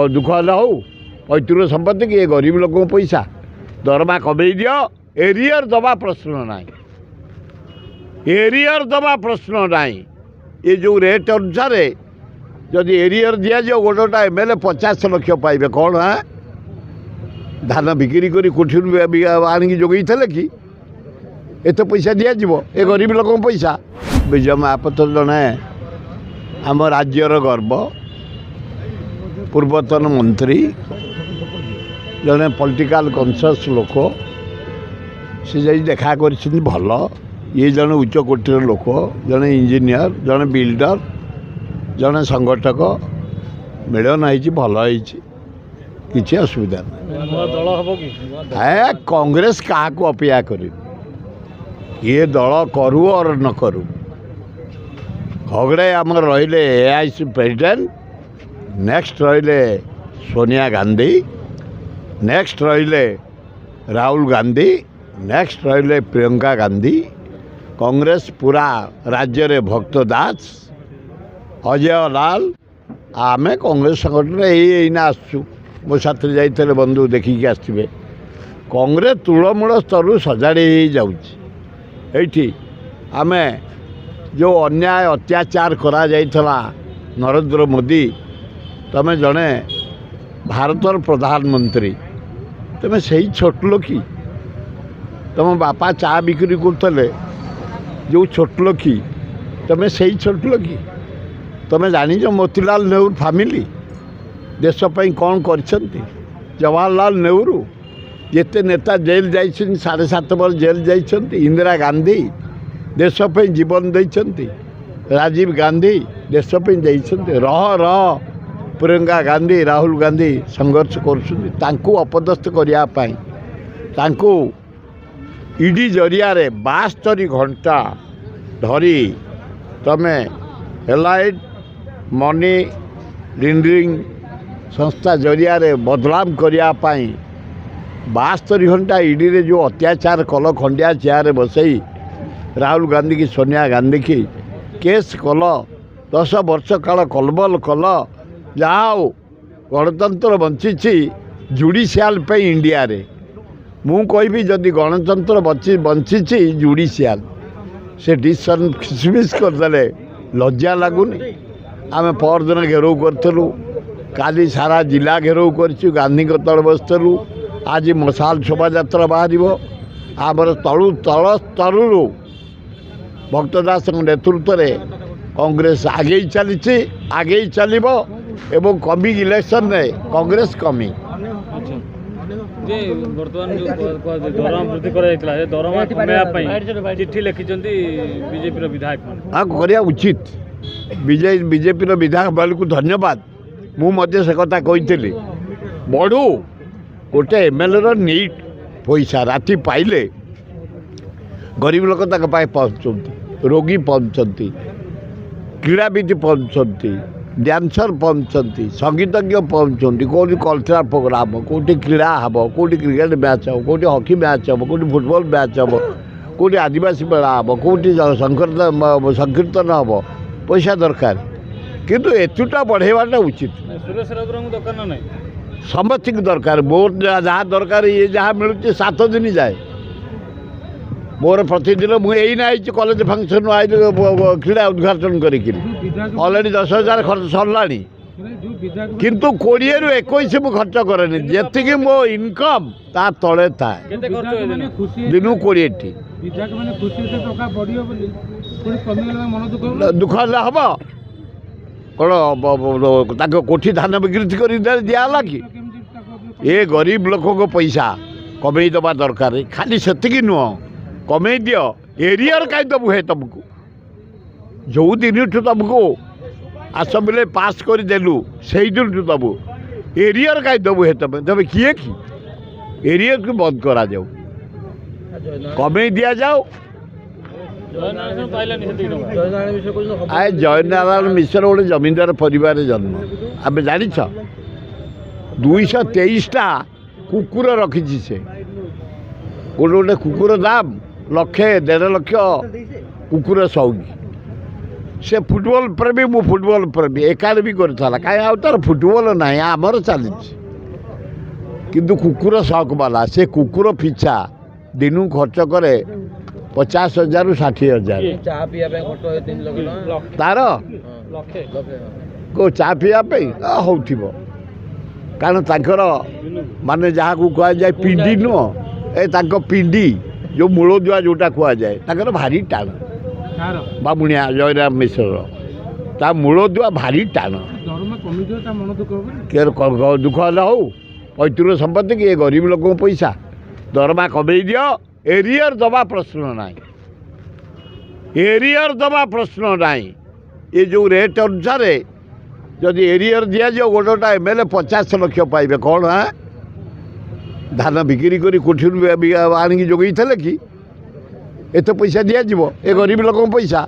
दुख हो पैतृक संपत्ति कि ये गरीब लोक पैसा दरमा कमे दियो एरियर दबा प्रश्न ना एरियर दबा प्रश्न ना ये जो रेट अनुसार जदि एरियर दि जाओ गोटा एमएलए 50 लाख पाइबे कौन हाँ धान बिक्री करी कोठी आनिक जोगई थे कि एत पैसा दिज्व ए गरीब लोक पैसा विजय महापात्र जड़े आम राज्यर गर्व पूर्वतन मंत्री जड़े पॉलिटिकल कॉन्शियस लोक से जा देखा कर भल ये जड़े उच्च कोटीर लोक जड़े इंजीनियर जड़े बिल्डर जड़े संगठक मिलन भल किसी असुविधा नहीं कांग्रेस क्या अपेक्षा कर ये दल करू और न करू खगड़े आम रहिले एआईसी प्रेसिडेंट नेक्स्ट रहिले सोनिया गांधी नेक्स्ट रहिले राहुल गांधी नेक्स्ट रहिले प्रियंका गांधी कांग्रेस पूरा राज्य रे भक्त दास अजय लाल आमे कांग्रेस संगठन यहीना आसु मो साथ जाइए बंधु देखिकी आसवे कांग्रेस तृणमूल स्तर सजाड़ी जाऊँगी आमे जो अन्याय अत्याचार करा जाइथला नरेंद्र मोदी तमें जड़े भारतर प्रधानमंत्री तमें सही छोट लोकी तुम बापा चा बिक्री करते जो छोट लोकी तमें सही छोट लोकी तमें जानी मोतीलाल नेहरू फैमिली देशपाई कौन कर जवाहरलाल नेहरू जिते नेता जेल जा 7.5 वर्ष जेल जाइछन्ति इंदिरा गांधी देशपाई जीवन देइछन्ति राजीव गांधी देशपाई जाइछन्ति रह प्रियंका गांधी राहुल गांधी संघर्ष कर अपदस्थ करने ईडी जरिया 72 घंटा धरी तमें एलाइड मनी लॉन्ड्रिंग संस्था जरिया बदनाम करने 72 घंटा ईडी रे जो अत्याचार कल खंडिया चेयर बसई राहुल गांधी की सोनिया गांधी की केस कल 10 वर्ष काल कलबल कल जाओ गणतंत्र बंची जुडिशियाल पे इंडिया रे मु कहबी जदि गणतंत्र बंची जुडिशियाल से डिसीजन फिसमिस करदे लज्जा लगुनि आम परदिन घेराव करूँ काली सारा जिला घेराव कर गांधी तल बसलु आज मशाल शोभा यात्रा बाहर आमर तलु तल स्तरू भक्तदास नेतृत्व में कांग्रेस आगे चली आगे चलो एवं कमी इलेक्शन में कांग्रेस कमी चिट्ठी लिखिं बीजेपी विधायक हाँ करिया उचित बीजेपी विधायक बाल को धन्यवाद मुझे से कथा कही बढ़ू गोटे एमएलए नीट पैसा राति पाइले गरीब लोक पहुँचती रोगी पहुँचती क्रीड़ाविद पहुँचती डांसर पहुँचती संगीतज्ञ पहुँचती कौटी कल्चराल प्रोग्राम कौटी क्रीड़ा हम कौटी क्रिकेट मैच हम कौटी हॉकी मैच हम कौटी फुटबॉल मैच हम कौटी आदिवासी मेला हम कौटी संकीर्तन हम पैसा दरकार किंतु एतुटा बढ़ेवाटा उचित समस्त दरकार मोर जहाँ दरकार ये जहाँ मिलूँ 7 दिन जाए मोर प्रतिदिन मुझे कॉलेज फंक्शन आई क्रीड़ा उद्घाटन करी ऑलरेडी 10,000 खर्च सरला किंतु 20 ରୁ 21 मु खर्च करे जी मो इनकम ता तले था दिन 20 दुख हम कौन कोठी धान बिक्री कर दिला कि ये गरीब लोक को पैसा कमे दबा दरकार खाली से नुह कमे दियो एरियर कहीं दबु है तुमको जो दिन तुमको आसम्बली पास कर देलु से दिन दबु एरियर कहीं दबु है तुम किए कि एरियर को बंद करा जाऊ कमे दिया जाओ आए जयनारायण मिश्र गोटे जमींदार परिवार जन्म आम जान 223टा कुकुर रखी से गोटे गोटे कुकुर दाम 1.5 लाख कुकुर सौगी से फुटबल प्रेमी मु फुटबल प्रेमी एकाडेमी करता कहीं आउ तार फुटबल ना आमर चली किंतु कुकुर शौक वाला से कुकुर पिछा दिन खर्च करे 50,000 ରୁ 60,000 ଚାହା ପିଇବା ପାଇଁ ଖର୍ଚ୍ଚ ହୁଏ 3 ଲକ୍ଷ ଟଙ୍କା तार ଲକ୍ଷେ को चा पीवाई होथिब कारण तांकर माने जहाँ को कह जाए पिंडी नुह ए तांको पिंडी जो मूलदुआ जोटा कह जाए तांकर भारी टाण କାହାର बामुणिया जयराम मिश्र ता मूलदुआ भारी टाण ଦରମା କମିଯିବ ତା ମନ ଦୁଃଖ ହବନି के दुख हेल्ला हो पैतृक संपत्ति कि गरीब लोक पैसा दरमा कमे दियो एरियर दबा प्रश्न ना एरियर दबा प्रश्न ना ये जो रेट अनुसार जदि एरियर दि जाओ गोटा एमएलए 50 लाख पाइबे कौन हाँ धान बिक्री कर कोठी आणिकी जोगई कि एत पैसा दिज्व ए गरीब लोक पैसा